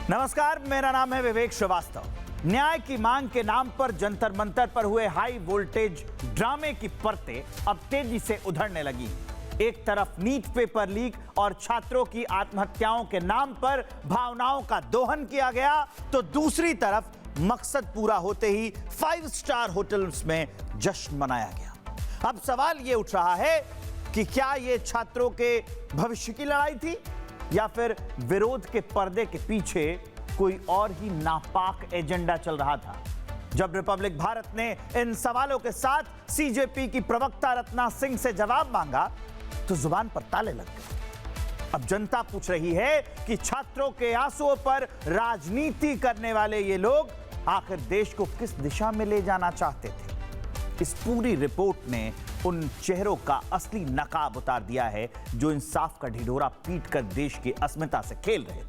नमस्कार, मेरा नाम है विवेक श्रीवास्तव। न्याय की मांग के नाम पर जंतर मंतर पर हुए हाई वोल्टेज ड्रामे की परतें अब तेजी से उधड़ने लगी। एक तरफ नीट पेपर लीक और छात्रों की आत्महत्याओं के नाम पर भावनाओं का दोहन किया गया, तो दूसरी तरफ मकसद पूरा होते ही 5 स्टार होटल्स में जश्न मनाया गया। अब सवाल यह उठ रहा है कि क्या यह छात्रों के भविष्य की लड़ाई थी या फिर विरोध के पर्दे के पीछे कोई और ही नापाक एजेंडा चल रहा था। जब रिपब्लिक भारत ने इन सवालों के साथ सीजेपी की प्रवक्ता रत्ना सिंह से जवाब मांगा तो जुबान पर ताले लग गए। अब जनता पूछ रही है कि छात्रों के आंसुओं पर राजनीति करने वाले ये लोग आखिर देश को किस दिशा में ले जाना चाहते थे। इस पूरी रिपोर्ट ने उन चेहरों का असली नकाब उतार दिया है जो इंसाफ का ढिढोरा पीटकर देश की अस्मिता से खेल रहे थे।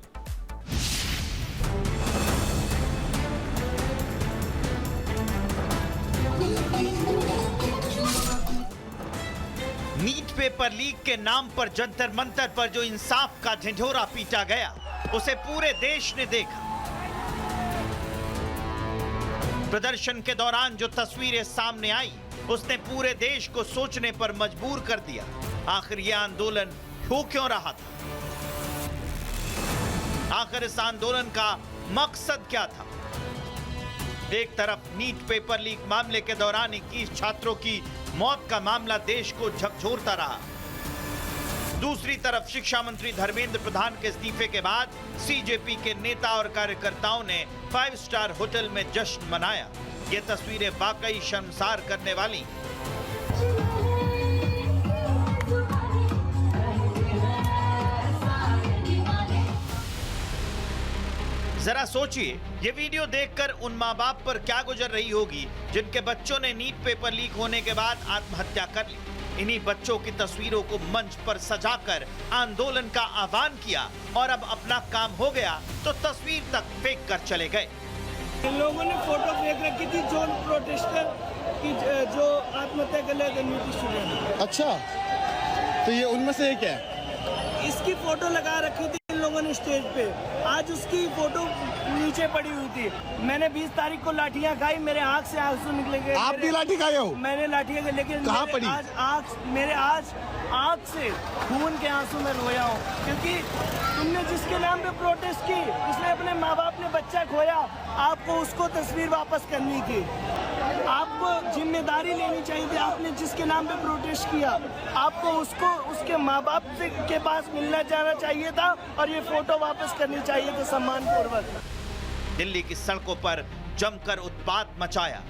नीट पेपर लीक के नाम पर जंतर मंतर पर जो इंसाफ का ढिढोरा पीटा गया, उसे पूरे देश ने देखा। प्रदर्शन के दौरान जो तस्वीरें सामने आई, उसने पूरे देश को सोचने पर मजबूर कर दिया। आखिर यह आंदोलन हो क्यों रहा था? आखिर इस आंदोलन का मकसद क्या था? एक तरफ नीट पेपर लीक मामले के दौरान 21 छात्रों की मौत का मामला देश को झकझोरता रहा। दूसरी तरफ शिक्षा मंत्री धर्मेंद्र प्रधान के इस्तीफे के बाद सीजेपी के नेता और कार्यकर्ताओं ने 5 स्टार होटल में जश्न मनाया। ये तस्वीरें वाकई शर्मसार करने वाली। जरा सोचिए, ये वीडियो देखकर उन माँ बाप पर क्या गुजर रही होगी जिनके बच्चों ने नीट पेपर लीक होने के बाद आत्महत्या कर ली। इन्हीं बच्चों की तस्वीरों को मंच पर सजाकर आंदोलन का आह्वान किया और अब अपना काम हो गया तो तस्वीर तक फेंक कर चले गए। इन लोगों ने फोटो फेंक रखी थी जो प्रोटेस्टर की जो आत्महत्या कर ले नीट स्टूडेंट। अच्छा, तो ये उनमें से एक है। इसकी फोटो लगा रखी थी इन लोगों ने स्टेज पे। आज उसकी फोटो नीचे पड़ी हुई थी। मैंने 20 तारीख को लाठियां खाई, मेरे आंख से आंसू निकले गए। आप भी लाठी खाए हो? मैंने लाठियां खाई, लेकिन कहाँ पड़ी? आज आंख से खून के आंसू में रोया हूँ, क्योंकि तुमने जिसके नाम पे प्रोटेस्ट की, उसने अपने माँ बाप ने बच्चा खोया, आपको उसको तस्वीर वापस करनी थी। आपको जिम्मेदारी लेनी चाहिए थी। आपने जिसके नाम पे प्रोटेस्ट किया, आपको उसको उसके माँ बाप के पास मिलना जाना चाहिए था और ये फोटो वापस करनी चाहिए थी सम्मानपूर्वक। दिल्ली की सड़कों पर जमकर उत्पात मचाया।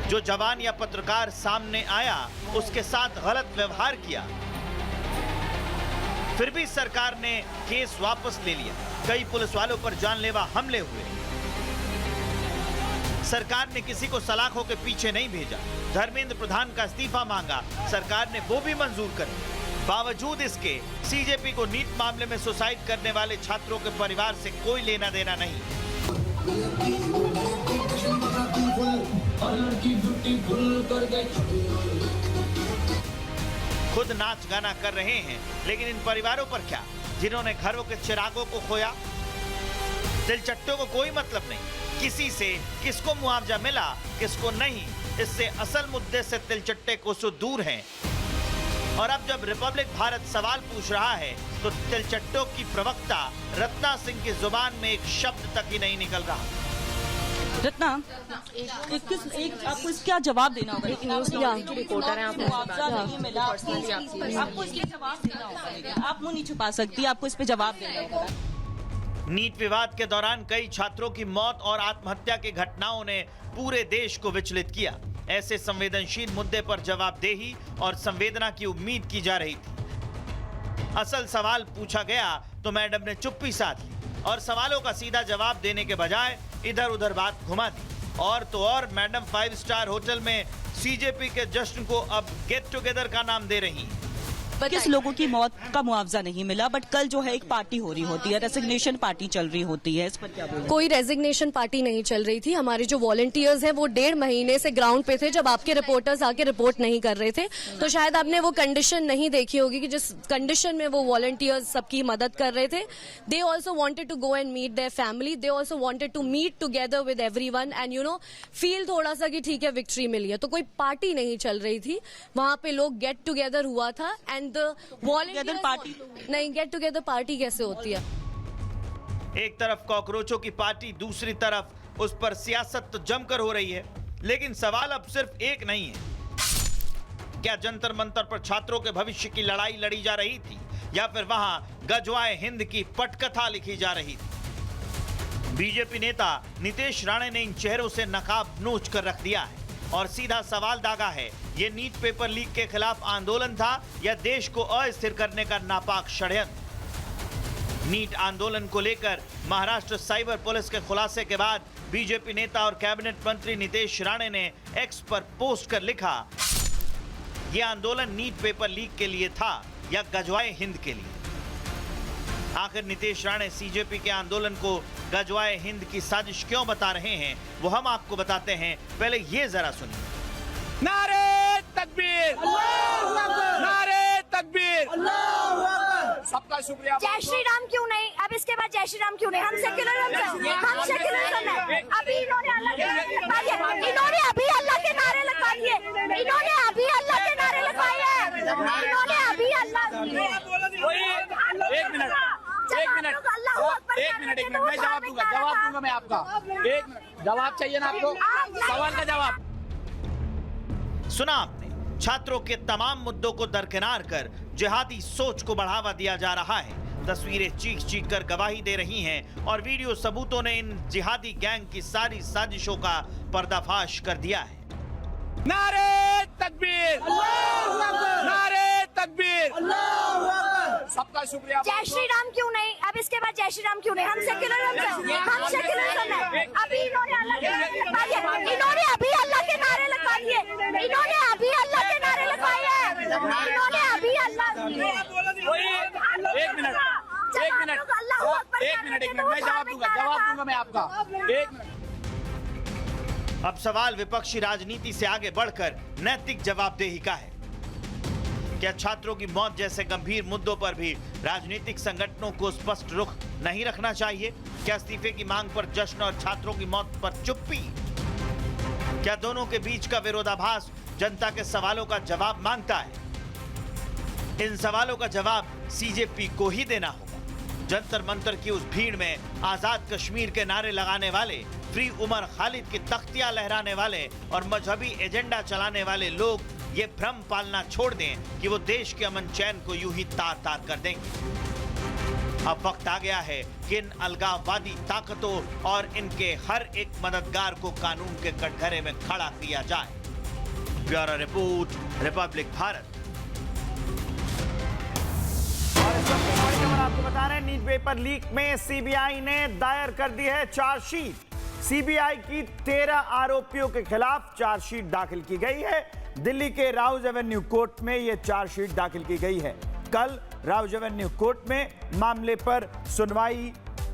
जो जवान या पत्रकार सामने आया, उसके साथ गलत व्यवहार किया। फिर भी सरकार ने केस वापस ले लिया। कई पुलिस वालों पर जानलेवा हमले हुए। सरकार ने किसी को सलाखों के पीछे नहीं भेजा। धर्मेंद्र प्रधान का इस्तीफा मांगा, सरकार ने वो भी मंजूर कर लिया। बावजूद इसके सीजेपी को नीट मामले में सुसाइड करने वाले छात्रों के परिवार से कोई लेना देना नहीं। खुद नाच गाना कर रहे हैं, लेकिन इन परिवारों पर क्या, जिन्होंने घरों के चिरागों को खोया? दिलचट्टों को कोई मतलब नहीं किसी से, किसको मुआवजा मिला किसको नहीं। इससे असल मुद्दे से तिलचट्टे कोसों दूर हैं। और अब जब रिपब्लिक भारत सवाल पूछ रहा है तो तिलचट्टों की प्रवक्ता रत्ना सिंह की जुबान में एक शब्द तक ही नहीं निकल रहा। रत्ना, आपको इसका क्या जवाब देना होगा? रिपोर्टर है, आपको इसके जवाब देना होगा। आप मुंह नहीं छुपा सकती, आपको इस पे जवाब देना होगा। नीट विवाद के दौरान कई छात्रों की मौत और आत्महत्या की घटनाओं ने पूरे देश को विचलित किया। ऐसे संवेदनशील मुद्दे पर जवाबदेही और संवेदना की उम्मीद की जा रही थी। असल सवाल पूछा गया तो मैडम ने चुप्पी साध ली और सवालों का सीधा जवाब देने के बजाय इधर उधर बात घुमा दी। और तो और मैडम 5 स्टार होटल में सीजेपी के जश्न को अब गेट टुगेदर का नाम दे रही हैं। 21 लोगों की मौत का मुआवजा नहीं मिला, बट कल जो है एक पार्टी हो रही होती है, रेजिग्नेशन पार्टी चल रही होती है, इस पर क्या बोलेंगे? कोई रेजिग्नेशन पार्टी नहीं चल रही थी। हमारे जो वॉलंटियर्स हैं वो 1.5 महीने से ग्राउंड पे थे। जब आपके रिपोर्टर्स आके रिपोर्ट नहीं कर रहे थे तो शायद आपने वो कंडीशन नहीं देखी होगी कि जिस कंडीशन में वो वॉलंटियर्स सबकी मदद कर रहे थे। They also wanted to go and meet their family, they also wanted to meet together with everyone and feel थोड़ा सा कि ठीक है विक्ट्री मिली है। तो कोई पार्टी नहीं चल रही थी वहां पे, लोग गेट टुगेदर हुआ था एंड वॉलंटियर पार्टी नहीं, गेट टुगेदर पार्टी कैसे होती है? एक तरफ कॉकरोचों की पार्टी, दूसरी तरफ उस पर सियासत तो जमकर हो रही है। लेकिन सवाल अब सिर्फ एक नहीं है, क्या जंतर मंतर पर छात्रों के भविष्य की लड़ाई लड़ी जा रही थी या फिर वहां गजवाए हिंद की पटकथा लिखी जा रही थी? बीजेपी नेता नीतीश राणे ने इन चेहरों से नकाब नोच कर रख दिया है और सीधा सवाल दागा है, ये नीट पेपर लीक के खिलाफ आंदोलन था या देश को अस्थिर करने का नापाक षड्यंत्र? नीट आंदोलन को लेकर महाराष्ट्र साइबर पुलिस के खुलासे के बाद बीजेपी नेता और कैबिनेट मंत्री नीतीश राणे ने एक्स पर पोस्ट कर लिखा, यह आंदोलन नीट पेपर लीक के लिए था या गजवाए हिंद के लिए? आखिर नीतीश राणे सीजेपी के आंदोलन को गजवाए हिंद की साजिश क्यों बता रहे हैं, वो हम आपको बताते हैं। पहले ये जरा सुनिए। नारे तकबीर, नारे तकबीर, सबका शुक्रिया। जय श्री राम क्यों नहीं? अब इसके बाद जय श्री राम क्यों नहीं? हम सेक्युलरिज्म है। अभी इन्होंने अल्लाह के नारे लगवा दिए, इन्होंने अभी अल्लाह के नारे लगवा दिए, इन्होंने अभी अल्लाह के नारे लगवाए हैं, इन्होंने अभी अल्लाह। एक मिनट मैं जवाब दूंगा मैं आपका। एक मिनट, जवाब चाहिए ना आपको? सवाल का जवाब सुना आपने? छात्रों के तमाम मुद्दों को दरकिनार कर जिहादी सोच को बढ़ावा दिया जा रहा है। तस्वीरें चीख चीख कर गवाही दे रही हैं और वीडियो सबूतों ने इन जिहादी गैंग की सारी साजिशों का पर्दाफाश कर दिया है। नारे तकबीर, नारे तकबीर, सबका शुक्रिया। जय श्री राम क्यों नहीं? अब इसके बाद जय श्री राम क्यों नहीं? हम सेक्युलरिज्म है। अभी इन्होंने अल्लाह के नारे लगवा दिए, इन्होंने अभी अल्लाह के नारे लगवा दिए, इन्होंने अभी अल्लाह के नारे लगवाए हैं, इन्होंने अभी अल्लाह। एक मिनट मैं जवाब दूंगा मैं आपका। एक मिनट। अब सवाल विपक्षी राजनीति से आगे बढ़कर नैतिक जवाबदेही का है। क्या छात्रों की मौत जैसे गंभीर मुद्दों पर भी राजनीतिक संगठनों को स्पष्ट रुख नहीं रखना चाहिए? क्या इस्तीफे की मांग पर जश्न और छात्रों की मौत पर चुप्पी? क्या दोनों के बीच का विरोधाभास जनता के सवालों का जवाब मांगता है? इन सवालों का जवाब सीजेपी को ही देना होगा। जंतर मंतर की उस भीड़ में आजाद कश्मीर के नारे लगाने वाले, फ्री उमर खालिद की तख्तियां लहराने वाले और मजहबी एजेंडा चलाने वाले लोग ये भ्रम पालना छोड़ दें कि वो देश के अमन चैन को यूं ही तार तार कर देंगे। अब वक्त आ गया है कि इन अलगाववादी ताकतों और इनके हर एक मददगार को कानून के कटघरे में खड़ा किया जाए। Bureau report, Republic Bharat. और इस वक्त की बड़ी खबर आपको बता रहे हैं, नीट पेपर लीक में सीबीआई ने दायर कर दी है चार्जशीट। सीबीआई की 13 आरोपियों के खिलाफ चार्जशीट दाखिल की गई है। दिल्ली के राउज एवेन्यू कोर्ट में यह चार्जशीट दाखिल की गई है। कल राउज एवेन्यू कोर्ट में मामले पर सुनवाई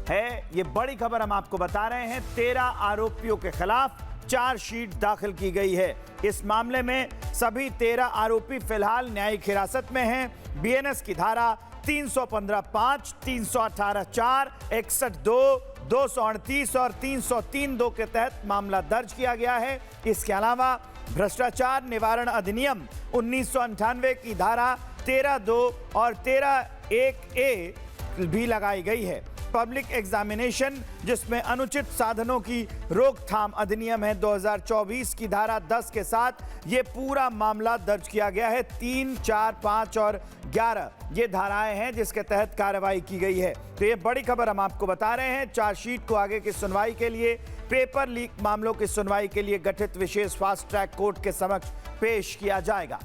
है। यह बड़ी खबर हम आपको बता रहे हैं। 13 आरोपियों के खिलाफ चार्जशीट दाखिल की गई है। इस मामले में सभी 13 आरोपी फिलहाल न्यायिक हिरासत में हैं। बीएनएस की धारा 315(5), 318(4), 61(2), 238 और 303(2) के तहत मामला दर्ज किया गया है। इसके अलावा भ्रष्टाचार निवारण अधिनियम 1998 की धारा 13(2) और 13(1)(a) भी लगाई गई है। पब्लिक एग्जामिनेशन जिसमें अनुचित साधनों की रोकथाम अधिनियम है 2024 की धारा 10 के साथ ये पूरा मामला दर्ज किया गया है। 3, 4, 5 और 11 ये धाराएं हैं जिसके तहत कार्रवाई की गई है। तो ये बड़ी खबर हम आपको बता रहे हैं। चार्जशीट को आगे की सुनवाई के लिए, पेपर लीक मामलों की सुनवाई के लिए गठित विशेष फास्ट ट्रैक कोर्ट के समक्ष पेश किया जाएगा।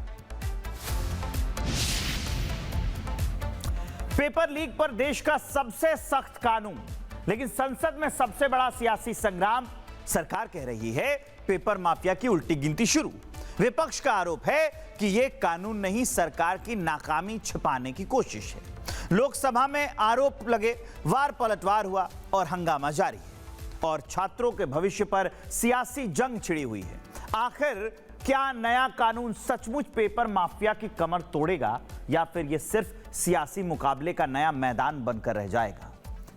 पेपर लीक पर देश का सबसे सख्त कानून, लेकिन संसद में सबसे बड़ा सियासी संग्राम। सरकार कह रही है पेपर माफिया की उल्टी गिनती शुरू। विपक्ष का आरोप है कि यह कानून नहीं, सरकार की नाकामी छिपाने की कोशिश है। लोकसभा में आरोप लगे, वार पलटवार हुआ और हंगामा जारी है और छात्रों के भविष्य पर सियासी जंग छिड़ी हुई है। आखिर क्या नया कानून सचमुच पेपर माफिया की कमर तोड़ेगा या फिर यह सिर्फ सियासी मुकाबले का नया मैदान बनकर रह जाएगा?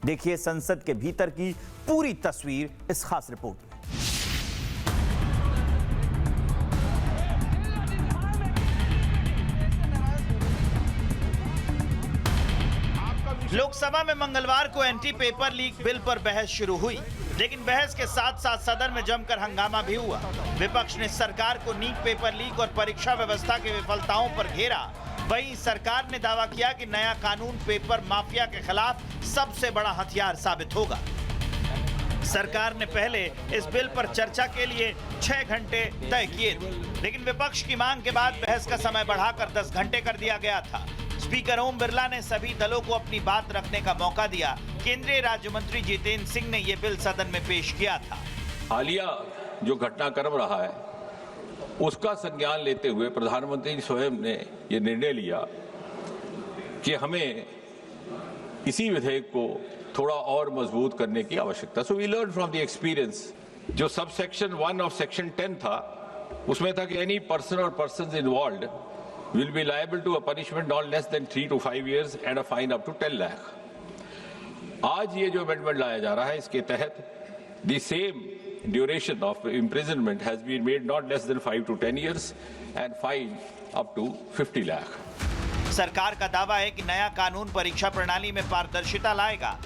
देखिए संसद के भीतर की पूरी तस्वीर इस खास रिपोर्ट में। लोकसभा में मंगलवार को एंटी पेपर लीक बिल पर बहस शुरू हुई, लेकिन बहस के साथ साथ सदन में जमकर हंगामा भी हुआ। विपक्ष ने सरकार को नीट पेपर लीक और परीक्षा व्यवस्था की विफलताओं पर घेरा। वहीं सरकार ने दावा किया कि नया कानून पेपर माफिया के खिलाफ सबसे बड़ा हथियार साबित होगा। सरकार ने पहले इस बिल पर चर्चा के लिए 6 घंटे तय किए थे, लेकिन विपक्ष की मांग के बाद बहस का समय बढ़ाकर 10 घंटे कर दिया गया था। स्पीकर ओम बिरला ने सभी दलों को अपनी बात रखने का मौका दिया। केंद्रीय राज्य मंत्री जितेंद्र सिंह ने यह बिल सदन में पेश किया था। हालिया जो घटनाक्रम रहा है उसका संज्ञान लेते हुए प्रधानमंत्री स्वयं ने यह निर्णय लिया कि हमें इसी विधेयक को थोड़ा और मजबूत करने की आवश्यकता। So we learn from the experience. जो सब सेक्शन 1 ऑफ सेक्शन 10 था उसमें था कि एनी पर्सन और persons involved will be liable to a punishment not less than 3 to 5 years and a fine up to 10 lakh. आज ये जो अमेंडमेंट लाया जा रहा है इसके तहत the same duration of imprisonment has been made not less than 5 to 10 years and fine up to 50 lakh. सरकार का दावा है कि नया कानून परीक्षा प्रणाली में पारदर्शिता लाएगा।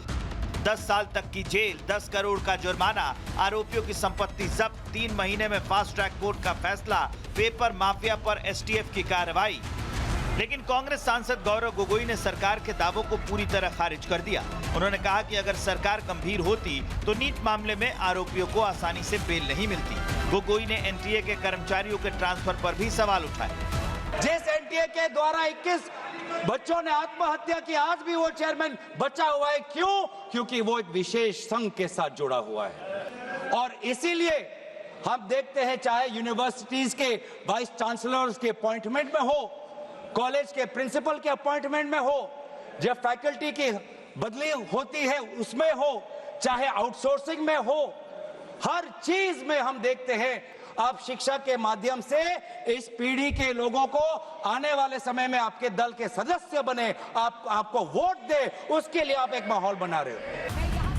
10 साल तक की जेल, 10 करोड़ का जुर्माना, आरोपियों की संपत्ति जब्त, 3 महीने में फास्ट ट्रैक कोर्ट का फैसला, पेपर माफिया पर एसटीएफ की कार्रवाई। लेकिन कांग्रेस सांसद गौरव गोगोई ने सरकार के दावों को पूरी तरह खारिज कर दिया। उन्होंने कहा कि अगर सरकार गंभीर होती तो नीट मामले में आरोपियों को आसानी से बेल नहीं मिलती। गोगोई ने एनटीए के कर्मचारियों के ट्रांसफर पर भी सवाल उठाए। जिस एनटीए के द्वारा 21 बच्चों ने आत्महत्या की, आज भी वो चेयरमैन बचा हुआ है। क्यों? क्योंकि वो एक विशेष संघ के साथ जुड़ा हुआ है। और इसीलिए हम देखते हैं चाहे यूनिवर्सिटीज के वाइस चांसलर्स के अपॉइंटमेंट में हो, कॉलेज के प्रिंसिपल के अपॉइंटमेंट में हो, जब फैकल्टी की बदली होती है उसमें हो, चाहे आउटसोर्सिंग में हो, हर चीज में हम देखते हैं आप शिक्षा के माध्यम से इस पीढ़ी के लोगों को आने वाले समय में आपके दल के सदस्य बने, आपको वोट दे, उसके लिए आप एक माहौल बना रहे हो।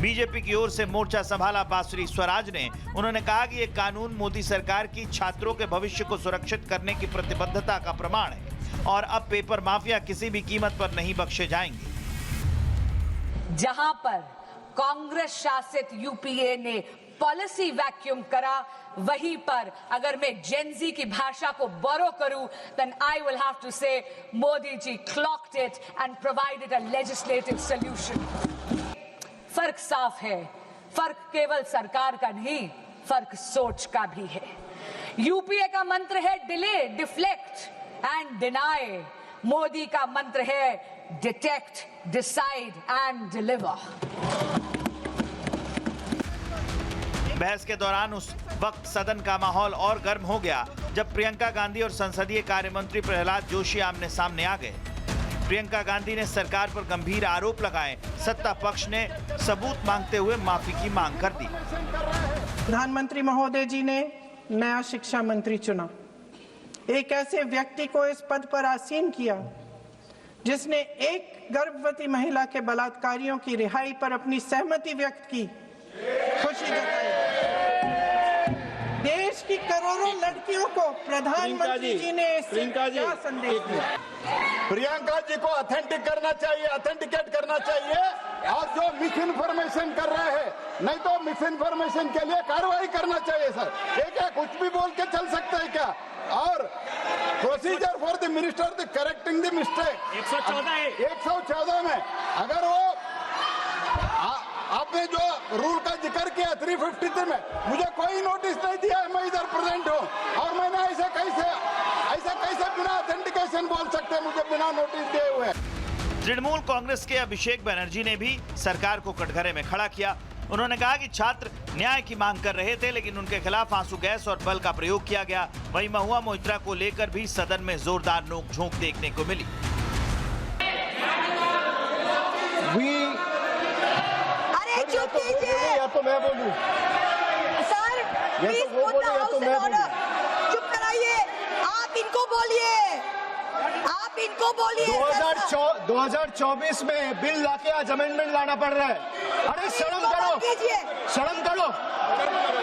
बीजेपी की ओर से मोर्चा संभाला बांसुरी स्वराज ने। उन्होंने कहा कि ये कानून मोदी सरकार की छात्रों के भविष्य को सुरक्षित करने की प्रतिबद्धता का प्रमाण है और अब पेपर माफिया किसी भी कीमत पर नहीं बख्शे जाएंगे। जहां पर कांग्रेस शासित यूपीए ने पॉलिसी वैक्यूम करा, वहीं पर अगर मैं जेनजी की भाषा को बोरो करूं, then I will have to say Modi ji clocked it and provided a legislative solution. फर्क साफ है, फर्क केवल सरकार का नहीं, फर्क सोच का भी है। यूपीए का मंत्र है delay, deflect and deny. Modi का मंत्र है डिटेक्ट, डिसाइड एंड डिलीवर। बहस के दौरान उस वक्त सदन का माहौल और गर्म हो गया जब प्रियंका गांधी और संसदीय कार्य मंत्री प्रहलाद जोशी आमने सामने आ गए। प्रियंका गांधी ने सरकार पर गंभीर आरोप लगाए। सत्ता पक्ष ने सबूत मांगते हुए माफी की मांग कर दी। प्रधानमंत्री महोदय जी ने नया शिक्षा मंत्री चुना, एक ऐसे व्यक्ति को इस पद पर आसीन किया जिसने एक गर्भवती महिला के बलात्कारियों की रिहाई पर अपनी सहमति व्यक्त की, खुशी जताई। देश की करोड़ों लड़कियों को प्रधानमंत्री जी ने क्या संदेश दिया? प्रियंका जी को ऑथेंटिक करना चाहिए, ऑथेंटिकेट करना चाहिए, और जो मिस इन्फॉर्मेशन कर रहे हैं, नहीं तो मिस इन्फॉर्मेशन के लिए कार्रवाई करना चाहिए सर। ये क्या कुछ भी बोल के चल सकता है क्या? और procedure for the minister the correcting the mistake 114 में अगर वो आपने जो रूल का जिक्र किया 353 में, मुझे कोई नोटिस नहीं दिया है, मैं इधर प्रेजेंट हूँ और मैंने ऐसे कैसे बिना ऑथेंटिकेशन बोल सकते हैं, मुझे बिना नोटिस दिए हुए। तृणमूल कांग्रेस के अभिषेक बनर्जी ने भी सरकार को कटघरे में खड़ा किया। उन्होंने कहा कि छात्र न्याय की मांग कर रहे थे, लेकिन उनके खिलाफ आंसू गैस और बल का प्रयोग किया गया। वहीं महुआ मोइत्रा को लेकर भी सदन में जोरदार नोक-झोंक देखने को मिली। अरे चुप कीजिए, या तो मैं बोलूं sir, please put the house in order. चुप कराइए, आप इनको बोलिए, आप इनको बोलिए। 2024 में बिल लाके आज अमेंडमेंट लाना पड़ रहा है। अरे शर्म करो, शर्म करो,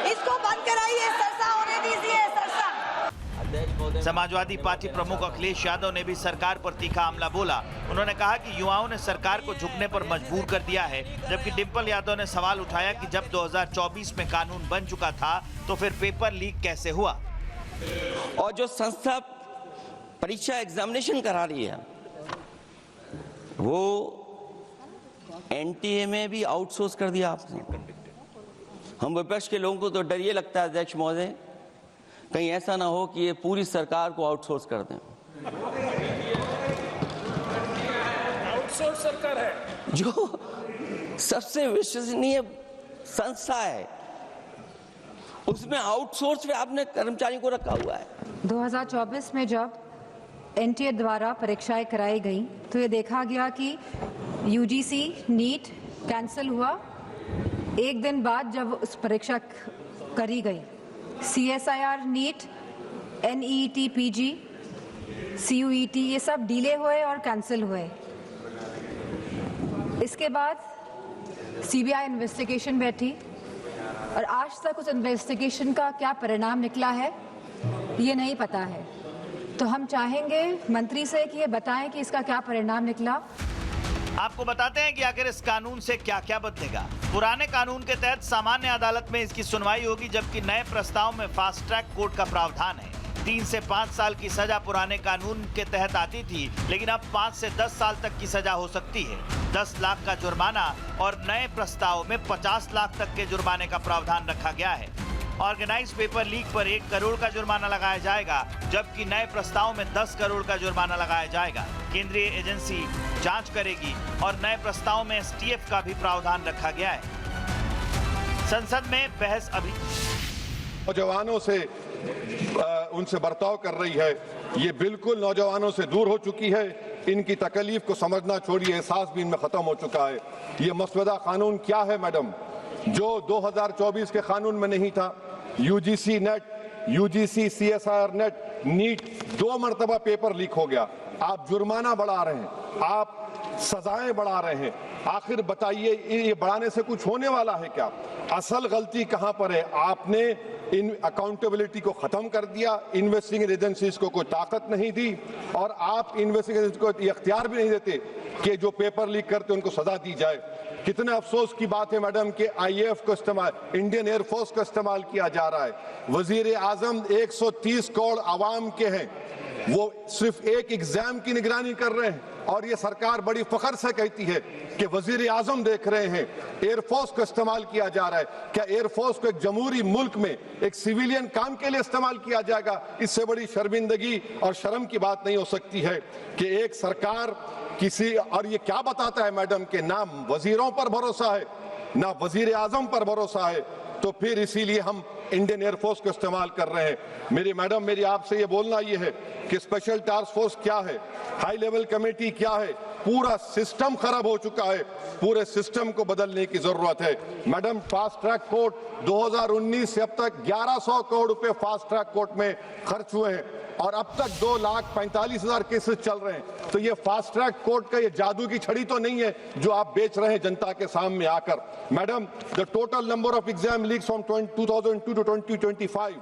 इसको बंद कराइए, सरसा होने दीजिए, सरसा। समाजवादी पार्टी प्रमुख अखिलेश यादव ने भी सरकार पर तीखा हमला बोला। उन्होंने कहा कि युवाओं ने सरकार को झुकने पर मजबूर कर दिया है, जबकि डिंपल यादव ने सवाल उठाया कि जब 2024 में कानून बन चुका था तो फिर पेपर लीक कैसे हुआ। और जो संस्था परीक्षा एग्जामिनेशन करा रही है वो एनटीए में भी आउटसोर्स कर दिया आपने। हम विपक्ष के लोगों को तो डर ये लगता है अध्यक्ष महोदय, कहीं ऐसा ना हो कि ये पूरी सरकार को आउटसोर्स कर दें। आउटसोर्स सरकार है जो सबसे विश्वसनीय संस्था है उसमें आउटसोर्स पे आपने कर्मचारियों को रखा हुआ है। 2024 में जब एनटीए द्वारा परीक्षाएं कराई गई तो ये देखा गया कि यूजीसी नीट कैंसिल हुआ। एक दिन बाद जब उस परीक्षा करी गई, CSIR NEET, NET PG, CUET ये सब डिले हुए और कैंसिल हुए। इसके बाद सीबीआई इन्वेस्टिगेशन बैठी और आज तक उस इन्वेस्टिगेशन का क्या परिणाम निकला है ये नहीं पता है। तो हम चाहेंगे मंत्री से कि ये बताएं कि इसका क्या परिणाम निकला। आपको बताते हैं कि आखिर इस कानून से क्या क्या बदलेगा। पुराने कानून के तहत सामान्य अदालत में इसकी सुनवाई होगी, जबकि नए प्रस्ताव में फास्ट ट्रैक कोर्ट का प्रावधान है। 3 से 5 साल की सजा पुराने कानून के तहत आती थी, लेकिन अब 5 से 10 साल तक की सजा हो सकती है। 10 लाख का जुर्माना और नए प्रस्ताव में 50 लाख तक के जुर्माने का प्रावधान रखा गया है। ऑर्गेनाइज पेपर लीक पर 1 करोड़ का जुर्माना लगाया जाएगा, जबकि नए प्रस्ताव में 10 करोड़ का जुर्माना लगाया जाएगा। केंद्रीय एजेंसी जांच करेगी और नए प्रस्ताव में एसटीएफ का भी प्रावधान रखा गया है। संसद में बहस अभी नौजवानों से उनसे बर्ताव कर रही है, ये बिल्कुल नौजवानों से दूर हो चुकी है। इनकी तकलीफ को समझना छोड़िए, एहसास भी इनमें खत्म हो चुका है। ये मसवदा कानून क्या है मैडम, जो 2024 के कानून में नहीं था। UGC NET, UGC CSIR NET, NEET 2 मरतबा पेपर लीक हो गया। आप जुर्माना बढ़ा रहे हैं, आप सजाएं बढ़ा रहे हैं। आखिर बताइए ये बढ़ाने से कुछ होने वाला है क्या? असल गलती कहां पर है? आपने इन अकाउंटेबिलिटी को खत्म कर दिया, इन्वेस्टिगेटिंग एजेंसीज को कोई ताकत नहीं दी, और आप इन्वेस्टिगेशन को इख्तियार भी नहीं देते कि जो पेपर लीक करते उनको सजा दी जाए। कितने अफसोस की बात है मैडम कि आईएएफ को इस्तेमाल, इंडियन एयरफोर्स का इस्तेमाल किया जा रहा है। वजीर आजम 130 करोड़ आवाम के हैं, वो सिर्फ एक एग्जाम की निगरानी कर रहे हैं, और ये सरकार बड़ी फख्र से कहती है कि वजीर आजम देख रहे हैं। एयरफोर्स को इस्तेमाल किया जा रहा है। क्या एयरफोर्स को एक जमहूरी मुल्क में एक सिविलियन काम के लिए इस्तेमाल किया जाएगा? इससे बड़ी शर्मिंदगी और शर्म की बात नहीं हो सकती है कि एक सरकार किसी, और ये क्या बताता है मैडम कि ना वजीरों पर भरोसा है ना वजीर आजम पर भरोसा है, तो फिर इसीलिए हम इंडियन एयरफोर्स को इस्तेमाल कर रहे हैं। मेरी मैडम, मेरी आपसे ये बोलना ये है कि स्पेशल टास्क फोर्स क्या है, हाई लेवल कमेटी क्या है, पूरा सिस्टम खराब हो चुका है। पूरे सिस्टम को बदलने की जरूरत है मैडम। फास्ट ट्रैक कोर्ट 2019 से अब तक 1100 करोड़ रुपए फास्ट ट्रैक कोर्ट में खर्च हुए हैं, और अब तक 2,45,000 केसेस चल रहे हैं। तो ये फास्ट ट्रैक कोर्ट का ये जादू की छड़ी तो नहीं है जो आप बेच रहे हैं जनता के सामने आकर। Madam, the total number of exam leaks from 2002 to 2025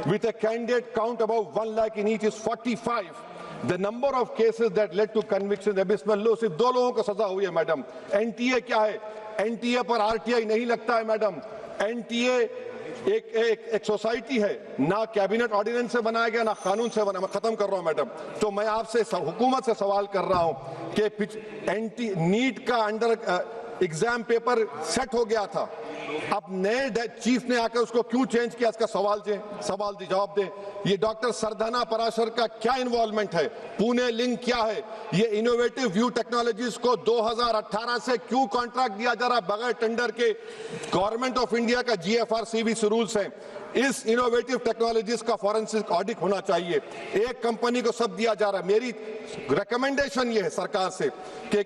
with a candidate count above 1 lakh in each is 45. The number of cases that led to conviction abysmal low। सिर्फ 2 लोगों को सजा हुई है मैडम। एनटीए क्या है? एनटीए पर RTI नहीं लगता है मैडम। एनटीए एक सोसाइटी है, ना कैबिनेट ऑर्डिनेंस से बनाया गया ना कानून से बना। मैं खत्म कर रहा हूं मैडम। तो मैं आपसे हुकूमत से सवाल कर रहा हूं कि नीट का अंडर एग्जाम पेपर सेट हो गया था, अब नए चीफ ने आकर उसको क्यों चेंज किया, इसका सवाल जवाब दे। ये डॉक्टर सरदाना पराशर का क्या इन्वॉल्वमेंट है, पुणे लिंक क्या है, ये इनोवेटिव व्यू टेक्नोलॉजीज को 2018 से क्यों कॉन्ट्रैक्ट दिया जा रहा बगैर टेंडर के। गवर्नमेंट ऑफ इंडिया का GFRCBC रूल्स है, इस इनोवेटिव टेक्नोलॉजीज का फॉरेंसिक ऑडिट होना चाहिए। एक कंपनी को सब दिया जा रहा है। मेरी रिकमेंडेशन ये है सरकार से कि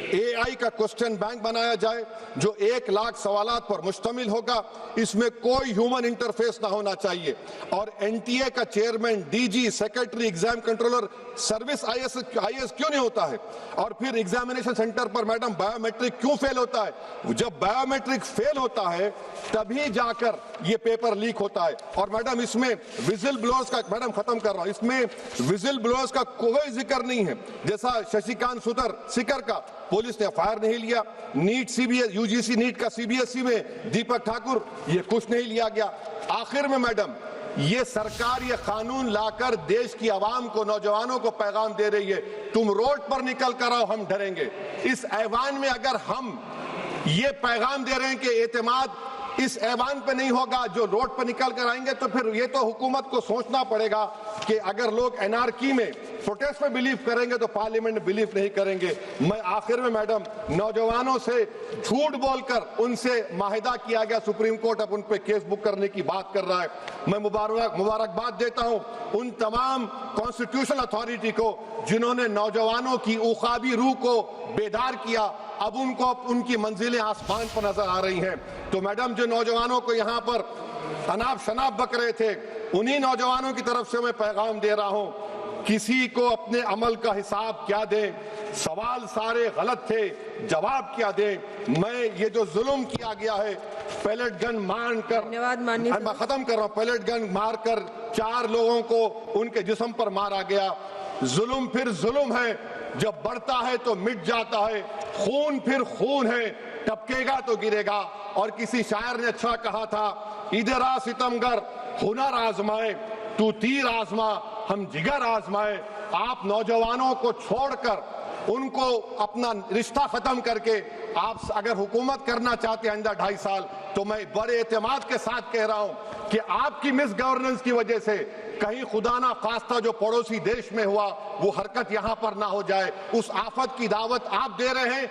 AI का क्वेश्चन बैंक बनाया जाए जो 1 लाख सवालात पर मुश्तमिल होगा, इसमें कोई ह्यूमन इंटरफेस ना होना चाहिए। और NTA का chairman, DG, secretary, exam controller, service IS क्यों नहीं होता है? और फिर एग्जामिनेशन सेंटर पर मैडम बायोमेट्रिक क्यों फेल होता है? जब बायोमेट्रिक फेल होता है तभी जाकर ये पेपर लीक होता है। और मैडम इसमें विजिल ब्लोअर्स का, मैडम खत्म कर रहा हूं, इसमें विजिल ब्लोअर्स का कोई जिक्र नहीं है। जैसा शशिकांत सिकर का पुलिस ने FIR नहीं लिया, नीट UGC नीट का CBSE में दीपक ठाकुर, ये कुछ नहीं लिया गया। आखिर में मैडम ये सरकार ये कानून लाकर देश की आवाम को, नौजवानों को पैगाम दे रही है, तुम रोड पर निकल कर आओ, हम डरेंगे। इस ऐवान में अगर हम ये पैगाम दे रहे हैं कि एतमाद इस ऐवान पे नहीं होगा, जो रोड पर निकल कर आएंगे, तो फिर ये तो हुकूमत को सोचना पड़ेगा कि अगर लोग एनआरकी में, प्रोटेस्ट में बिलीव करेंगे तो पार्लियामेंट में बिलीव नहीं करेंगे। मैं आखिर में मैडम नौजवानों से झूठ बोलकर उनसे माहिदा किया गया, सुप्रीम कोर्ट अब उन पे केस बुक करने की बात कर रहा है। मैं मुबारकबाद देता हूं उन तमाम कॉन्स्टिट्यूशनल अथॉरिटी को जिन्होंने नौजवानों की उखाबी रूह को बेदार किया। अब उनको उनकी मंजिलें आसमान पर नजर आ रही हैं। तो मैडम जो नौजवानों को यहाँ पर अनाप शनाप बक रहे थे, उन्हीं नौजवानों की तरफ से मैं पैगाम दे रहा हूं, किसी को अपने अमल का हिसाब क्या दें, सवाल सारे गलत थे, जवाब क्या दें। मैं ये जो जुल्म किया गया है, पैलेट गन मारकर, मैं खत्म कर रहा हूं, पैलेट गन मारकर 4 लोगों को उनके जिस्म पर मारा गया। जुल्म फिर जुल्म है, जब बढ़ता है तो मिट जाता है। खून फिर खून है, टपकेगा तो गिरेगा। और किसी शायर ने अच्छा कहा था, इधर आ सितमगर हुनर आजमाए, तू तीर आजमा हम जिगर आजमाए। आप नौजवानों को छोड़कर उनको अपना रिश्ता खत्म करके आप अगर हुकूमत करना चाहते हैं आइंदा 2.5 साल, तो मैं बड़े एतमाद के साथ कह रहा हूं कि आपकी मिस गवर्नेंस की वजह से कहीं खुदा ना खास्ता जो पड़ोसी देश में हुआ वो हरकत यहां पर ना हो जाए। उस आफत की दावत आप दे रहे हैं।